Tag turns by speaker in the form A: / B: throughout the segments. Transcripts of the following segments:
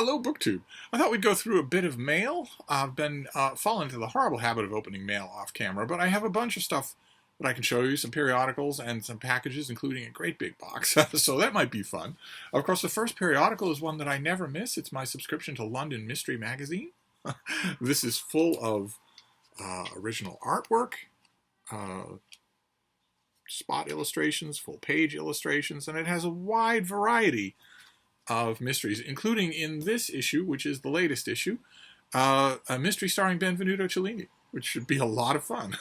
A: Hello, BookTube. I thought we'd go through a bit of mail. I've been fallen into the horrible habit of opening mail off camera, but I have a bunch of stuff that I can show you, some periodicals and some packages, including a great big box, so that might be fun. Of course, the first periodical is one that I never miss. It's my subscription to London Mystery Magazine. This is full of original artwork, spot illustrations, full page illustrations, and it has a wide variety of mysteries, including in this issue, which is the latest issue, a mystery starring Benvenuto Cellini, which should be a lot of fun.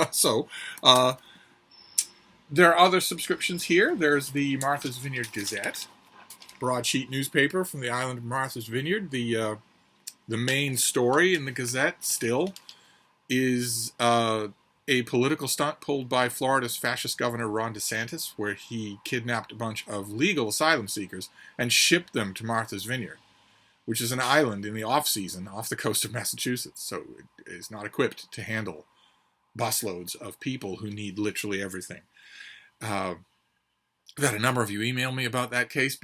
A: So, there are other subscriptions here. There's the Martha's Vineyard Gazette, broadsheet newspaper from the island of Martha's Vineyard. The main story in the Gazette still is a political stunt pulled by Florida's fascist governor Ron DeSantis, where he kidnapped a bunch of legal asylum seekers and shipped them to Martha's Vineyard, which is an island in the off-season off the coast of Massachusetts, so it is not equipped to handle busloads of people who need literally everything. I've had a number of you email me about that case,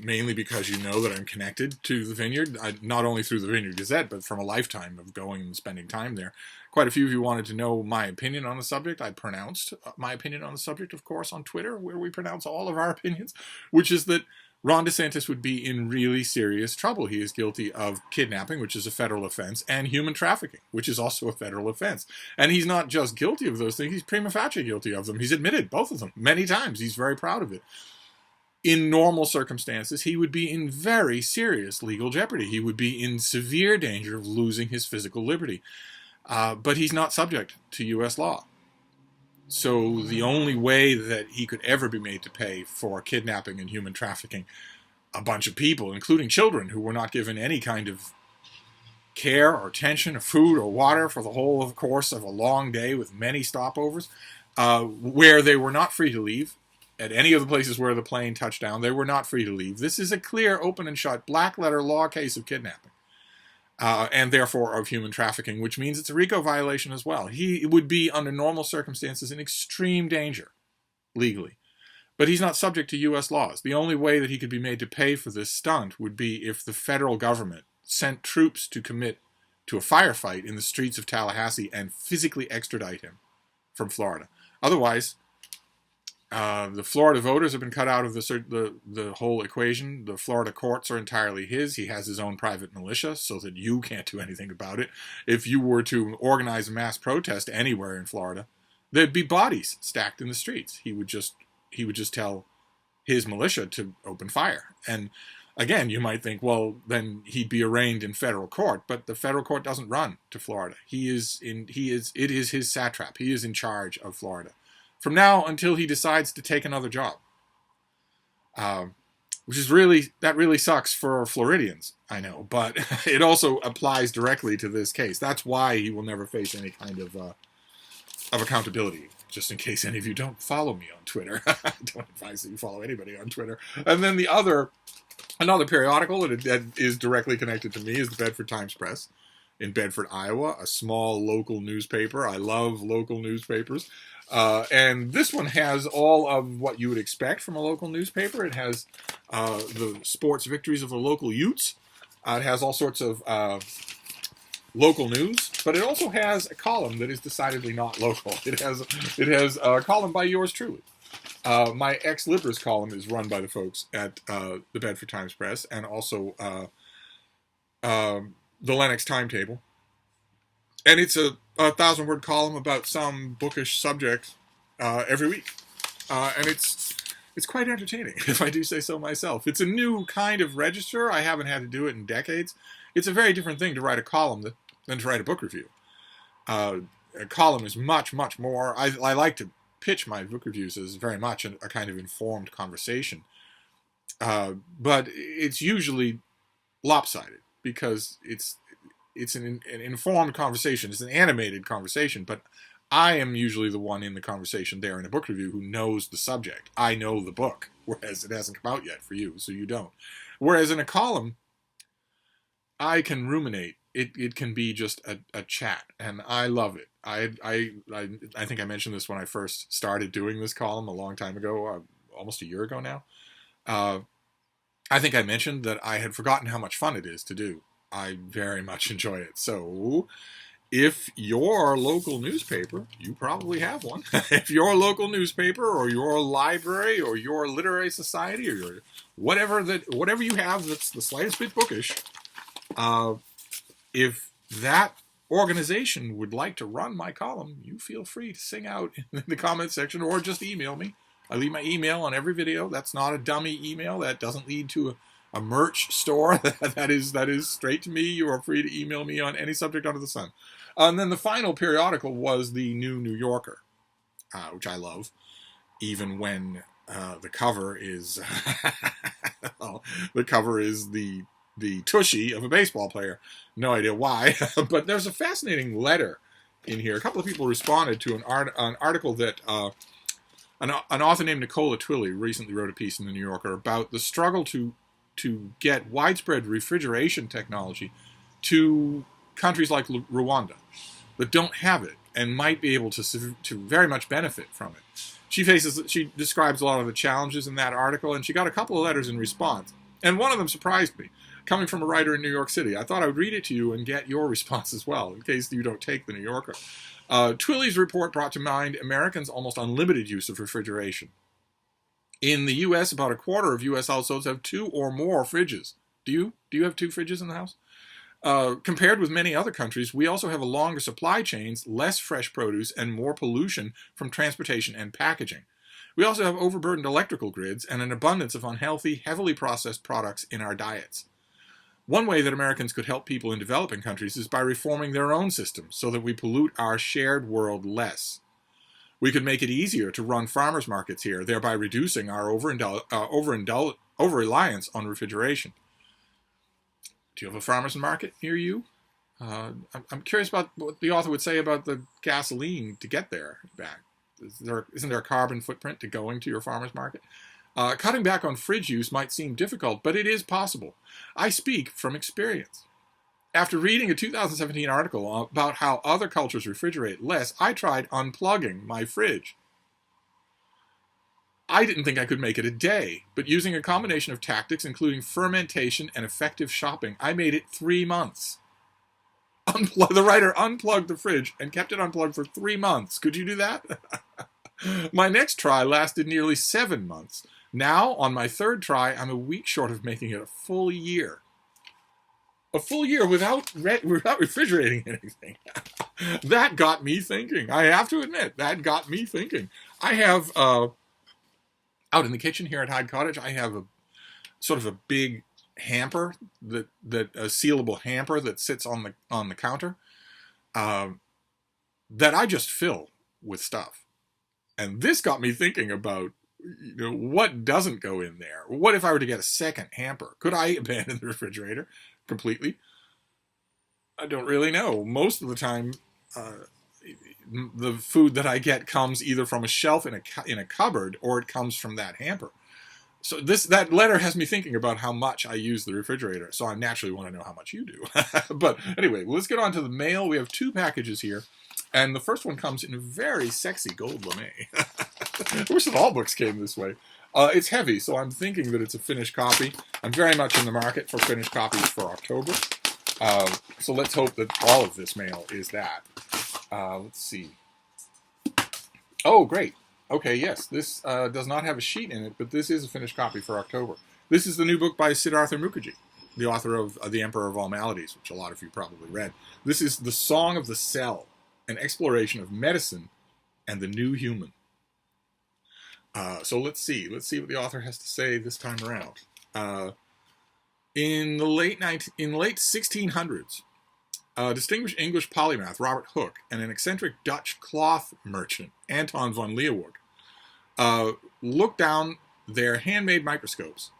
A: mainly because you know that I'm connected to the Vineyard, not only through the Vineyard Gazette, but from a lifetime of going and spending time there. Quite a few of you wanted to know my opinion on the subject. I pronounced my opinion on the subject, of course, on Twitter, where we pronounce all of our opinions, which is that Ron DeSantis would be in really serious trouble. He is guilty of kidnapping, which is a federal offense, and human trafficking, which is also a federal offense. And he's not just guilty of those things, he's prima facie guilty of them. He's admitted both of them many times. He's very proud of it. In normal circumstances, he would be in very serious legal jeopardy. He would be in severe danger of losing his physical liberty. But he's not subject to U.S. law. So the only way that he could ever be made to pay for kidnapping and human trafficking a bunch of people, including children who were not given any kind of care or attention or food or water for the whole course of a long day with many stopovers, where they were not free to leave, at any of the places where the plane touched down, they were not free to leave. This is a clear, open and shut, black letter law case of kidnapping. And therefore of human trafficking, which means it's a RICO violation as well. He would be, under normal circumstances, in extreme danger, legally. But he's not subject to U.S. laws. The only way that he could be made to pay for this stunt would be if the federal government sent troops to commit to a firefight in the streets of Tallahassee and physically extradite him from Florida. Otherwise, the Florida voters have been cut out of the whole equation. The Florida courts are entirely his. He has his own private militia, so that you can't do anything about it. If you were to organize a mass protest anywhere in Florida, there'd be bodies stacked in the streets. He would just tell his militia to open fire. And again, you might think, well, then he'd be arraigned in federal court, but the federal court doesn't run to Florida. It is his satrap. He is in charge of Florida from now until he decides to take another job, which is that really sucks for Floridians, I know, but it also applies directly to this case. That's why he will never face any kind of accountability. Just in case any of you don't follow me on Twitter, I don't advise that you follow anybody on Twitter. And then another periodical that is directly connected to me is the Bedford Times Press in Bedford, Iowa, a small local newspaper. I love local newspapers. And this one has all of what you would expect from a local newspaper. It has the sports victories of the local Utes. It has all sorts of local news, but it also has a column that is decidedly not local. It has a column by yours truly. My Ex Libris column is run by the folks at the Bedford Times Press, and also the Lennox Timetable. And it's a 1,000-word column about some bookish subject every week. And it's quite entertaining, if I do say so myself. It's a new kind of register. I haven't had to do it in decades. It's a very different thing to write a column than to write a book review. A column is much, much more... I like to pitch my book reviews as very much a kind of informed conversation. But it's usually lopsided, because it's an informed conversation. It's an animated conversation, but I am usually the one in the conversation there in a book review who knows the subject. I know the book, whereas it hasn't come out yet for you, so you don't. Whereas in a column, I can ruminate. It can be just a chat, and I love it. I think I mentioned this when I first started doing this column a long time ago, almost a year ago now. I think I mentioned that I had forgotten how much fun it is to do. I very much enjoy it. So if your local newspaper, you probably have one, if your local newspaper or your library or your literary society or your whatever you have that's the slightest bit bookish, if that organization would like to run my column, you feel free to sing out in the comments section or just email me. I leave my email on every video. That's not a dummy email. That doesn't lead to a merch store. that is straight to me. You are free to email me on any subject under the sun. And then the final periodical was the New New Yorker, which I love, even when the cover is well, the cover is the tushy of a baseball player. No idea why, but there's a fascinating letter in here. A couple of people responded to an article that an author named Nicola Twilley recently wrote a piece in the New Yorker about the struggle to get widespread refrigeration technology to countries like Rwanda that don't have it and might be able to very much benefit from it. She describes a lot of the challenges in that article, and she got a couple of letters in response. And one of them surprised me, coming from a writer in New York City. I thought I would read it to you and get your response as well, in case you don't take the New Yorker. Twilley's report brought to mind Americans' almost unlimited use of refrigeration. In the U.S., about a quarter of U.S. households have 2 or more fridges. Do you have 2 fridges in the house? Compared with many other countries, we also have a longer supply chains, less fresh produce, and more pollution from transportation and packaging. We also have overburdened electrical grids and an abundance of unhealthy, heavily processed products in our diets. One way that Americans could help people in developing countries is by reforming their own systems so that we pollute our shared world less. We could make it easier to run farmers markets here, thereby reducing our over-reliance on refrigeration. Do you have a farmer's market near you? I'm curious about what the author would say about the gasoline to get there back. Isn't there a carbon footprint to going to your farmer's market? Cutting back on fridge use might seem difficult, but it is possible. I speak from experience. After reading a 2017 article about how other cultures refrigerate less, I tried unplugging my fridge. I didn't think I could make it a day, but using a combination of tactics, including fermentation and effective shopping, I made it 3 months. The writer unplugged the fridge and kept it unplugged for 3 months. Could you do that? My next try lasted nearly 7 months. Now, on my 3rd try, I'm a week short of making it a full year. A full year without refrigerating anything. That got me thinking. I have to admit, that got me thinking. I have... out in the kitchen here at Hyde Cottage, I have a sort of a big hamper, a sealable hamper that sits on the counter, that I just fill with stuff. And this got me thinking about, what doesn't go in there? What if I were to get a second hamper? Could I abandon the refrigerator completely? I don't really know. Most of the time, the food that I get comes either from a shelf in a cupboard or it comes from that hamper. So that letter has me thinking about how much I use the refrigerator. So I naturally want to know how much you do. But anyway, let's get on to the mail. We have 2 packages here. And the first one comes in a very sexy gold lame. I wish that all books came this way. It's heavy, so I'm thinking that it's a finished copy. I'm very much in the market for finished copies for October. So let's hope that all of this mail is that. Let's see. Oh, great. Okay, yes, this does not have a sheet in it, but this is a finished copy for October. This is the new book by Siddhartha Mukherjee, the author of The Emperor of All Maladies, which a lot of you probably read. This is The Song of the Cell, an exploration of medicine and the new human. So let's see what the author has to say this time around. In the late 1600s, a distinguished English polymath, Robert Hooke, and an eccentric Dutch cloth merchant, Anton von Leeuwenhoek, looked down their handmade microscopes.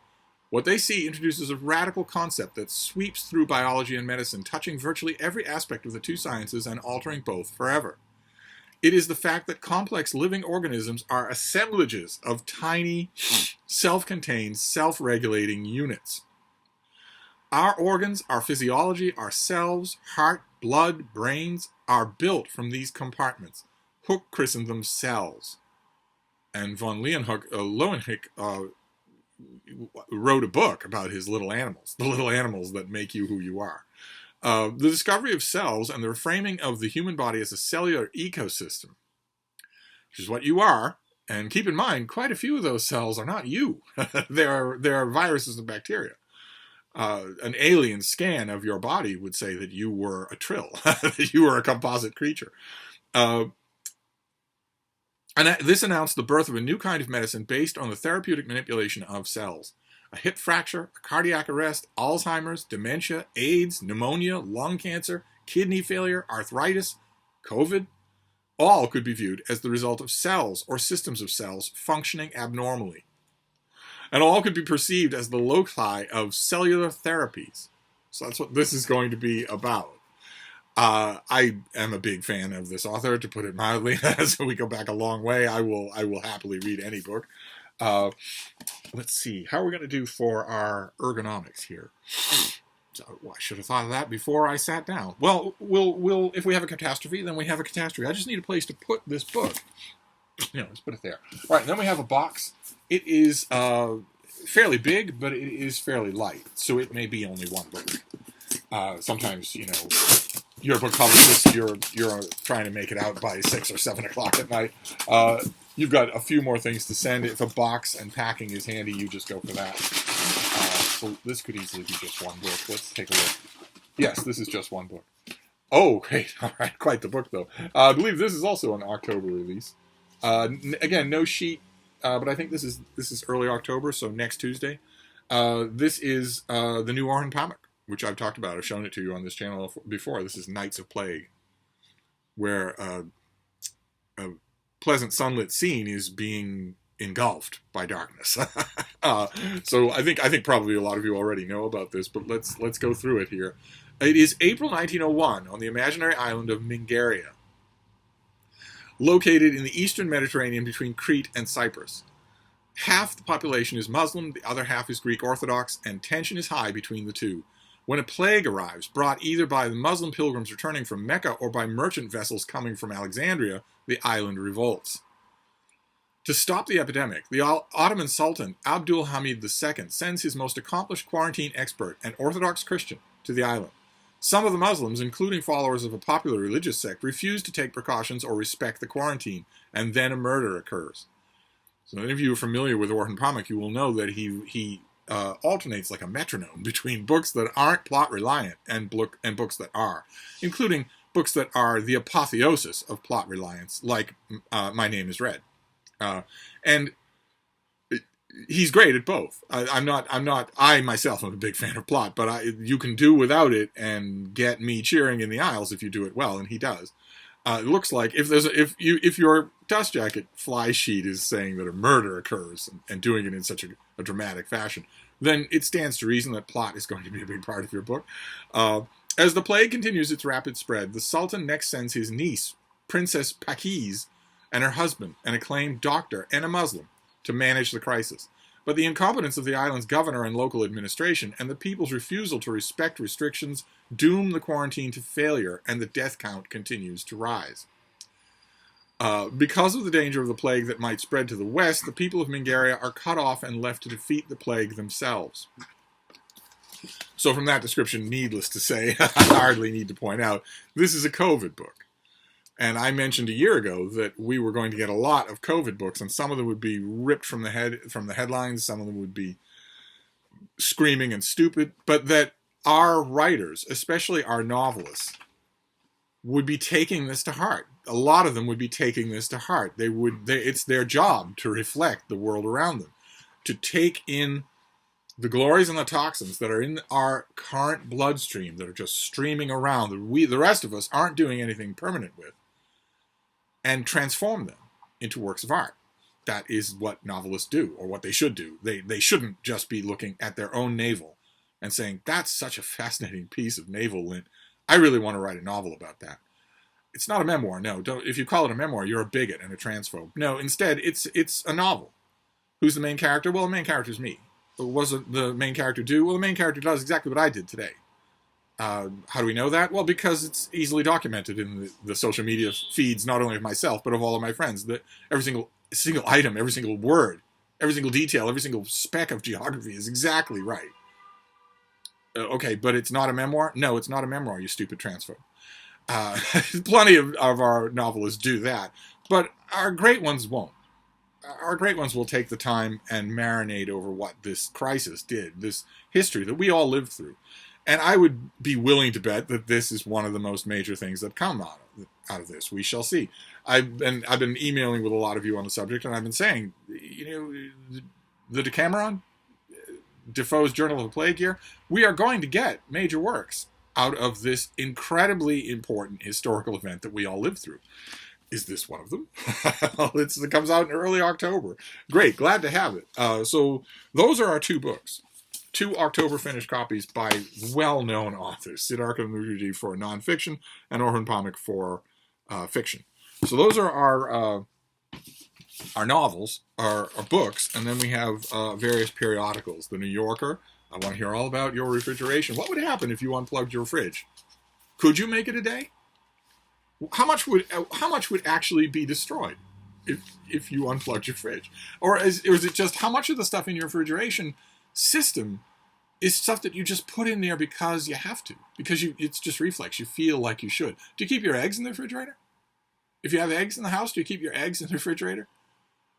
A: What they see introduces a radical concept that sweeps through biology and medicine, touching virtually every aspect of the 2 sciences and altering both forever. It is the fact that complex living organisms are assemblages of tiny, self-contained, self-regulating units. Our organs, our physiology, our cells, heart, blood, brains are built from these compartments. Hooke christened them cells. And von Leeuwenhoek wrote a book about his little animals, the little animals that make you who you are. The discovery of cells and the reframing of the human body as a cellular ecosystem, which is what you are. And keep in mind, quite a few of those cells are not you. They are viruses and bacteria. An alien scan of your body would say that you were a trill, that you were a composite creature. And this announced the birth of a new kind of medicine based on the therapeutic manipulation of cells. A hip fracture, a cardiac arrest, Alzheimer's, dementia, AIDS, pneumonia, lung cancer, kidney failure, arthritis, COVID, all could be viewed as the result of cells or systems of cells functioning abnormally. And all could be perceived as the loci of cellular therapies. So that's what this is going to be about. I am a big fan of this author, to put it mildly. So we go back a long way. I will happily read any book. Let's see. How are we going to do for our ergonomics here? So, I should have thought of that before I sat down. Well, we'll if we have a catastrophe, then we have a catastrophe. I just need a place to put this book. Let's put it there. All right, then we have a box. It is fairly big, but it is fairly light, so it may be only one book. Sometimes, you're a book publicist, you're trying to make it out by 6 or 7 o'clock at night. You've got a few more things to send. If a box and packing is handy, you just go for that. So this could easily be just one book. Let's take a look. Yes, this is just one book. Oh, great. All right, quite the book, though. I believe this is also an October release. Again, no sheet, but I think this is early October, so next Tuesday. This is the new Orhan Pamuk, which I've talked about. I've shown it to you on this channel before. This is Nights of Plague, where a pleasant sunlit scene is being engulfed by darkness. So I think probably a lot of you already know about this, but let's go through it here. It is April 1901 on the imaginary island of Mingaria, located in the eastern Mediterranean between Crete and Cyprus. Half the population is Muslim, the other half is Greek Orthodox, and tension is high between the two. When a plague arrives, brought either by the Muslim pilgrims returning from Mecca or by merchant vessels coming from Alexandria, the island revolts. To stop the epidemic, the Ottoman Sultan Abdul Hamid II sends his most accomplished quarantine expert, an Orthodox Christian, to the island. Some of the Muslims, including followers of a popular religious sect, refuse to take precautions or respect the quarantine, and then a murder occurs. So if you are familiar with Orhan Pamuk, you will know that he alternates like a metronome between books that aren't plot-reliant and books that are, including books that are the apotheosis of plot reliance, like My Name is Red. And he's great at both. I myself am a big fan of plot, but you can do without it and get me cheering in the aisles if you do it well, and he does. It looks like if your dust jacket fly sheet is saying that a murder occurs and doing it in such a dramatic fashion, then it stands to reason that plot is going to be a big part of your book. As the plague continues its rapid spread, the Sultan next sends his niece, Princess Pakiz, and her husband, an acclaimed doctor and a Muslim, to manage the crisis. But the incompetence of the island's governor and local administration and the people's refusal to respect restrictions doom the quarantine to failure, and the death count continues to rise. Because of the danger of the plague that might spread to the west, the people of Mingaria are cut off and left to defeat the plague themselves. So from that description, needless to say, I hardly need to point out, this is a COVID book. And I mentioned a year ago that we were going to get a lot of COVID books, and some of them would be ripped from the headlines, some of them would be screaming and stupid, but that our writers, especially our novelists, would be taking this to heart. A lot of them would be taking this to heart. It's their job to reflect the world around them, to take in the glories and the toxins that are in our current bloodstream that are just streaming around, that the rest of us aren't doing anything permanent with, and transform them into works of art. That is what novelists do, or what they should do. They shouldn't just be looking at their own navel and saying, that's such a fascinating piece of navel lint. I really want to write a novel about that. It's not a memoir, no. If you call it a memoir, you're a bigot and a transphobe. No, instead, it's a novel. Who's the main character? Well, the main character is me. What does the main character do? Well, the main character does exactly what I did today. How do we know that? Well, because it's easily documented in the social media feeds, not only of myself, but of all of my friends. That every single item, every single word Every single detail, every single speck of geography is exactly right. Okay, but it's not a memoir? No, it's not a memoir, you stupid transphobe. Plenty of our novelists do that, but our great ones won't. Our great ones will take the time and marinate over what this crisis did, this history that we all lived through. And I would be willing to bet that this is one of the most major things that come out of this. We shall see. I've been emailing with a lot of you on the subject, and I've been saying, the Decameron, Defoe's Journal of the Plague Year, we are going to get major works out of this incredibly important historical event that we all lived through. Is this one of them? It comes out in early October. Great, glad to have it. So those are our two books. 2 October finished copies by well-known authors. Siddhartha Mukherjee for nonfiction and Orhan Pamuk for fiction. So those are our novels, our books, and then we have various periodicals. The New Yorker, I want to hear all about your refrigeration. What would happen if you unplugged your fridge? Could you make it a day? How much would actually be destroyed if you unplugged your fridge? Or is it just how much of the stuff in your refrigeration system is stuff that you just put in there because you have to, because it's just reflex. You feel like you should. Do you keep your eggs in the refrigerator? If you have eggs in the house, do you keep your eggs in the refrigerator?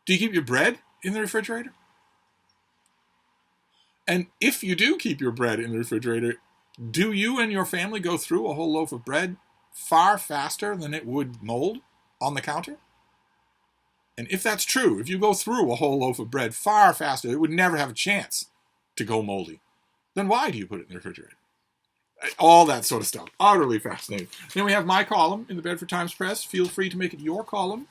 A: Do you keep your bread in the refrigerator? And if you do keep your bread in the refrigerator, do you and your family go through a whole loaf of bread far faster than it would mold on the counter? And if that's true, if you go through a whole loaf of bread far faster, it would never have a chance to go moldy. Then why do you put it in the refrigerator? All that sort of stuff. Utterly fascinating. Then we have my column in the Bedford Times Press. Feel free to make it your column.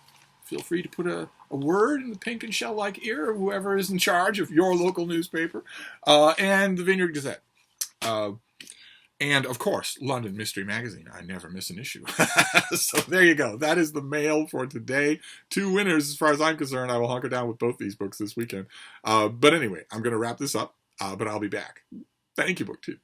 A: Feel free to put a word in the pink and shell-like ear of whoever is in charge of your local newspaper. And the Vineyard Gazette. And, of course, London Mystery Magazine. I never miss an issue. So there you go. That is the mail for today. 2 winners, as far as I'm concerned. I will hunker down with both these books this weekend. But anyway, I'm going to wrap this up, but I'll be back. Thank you, BookTube.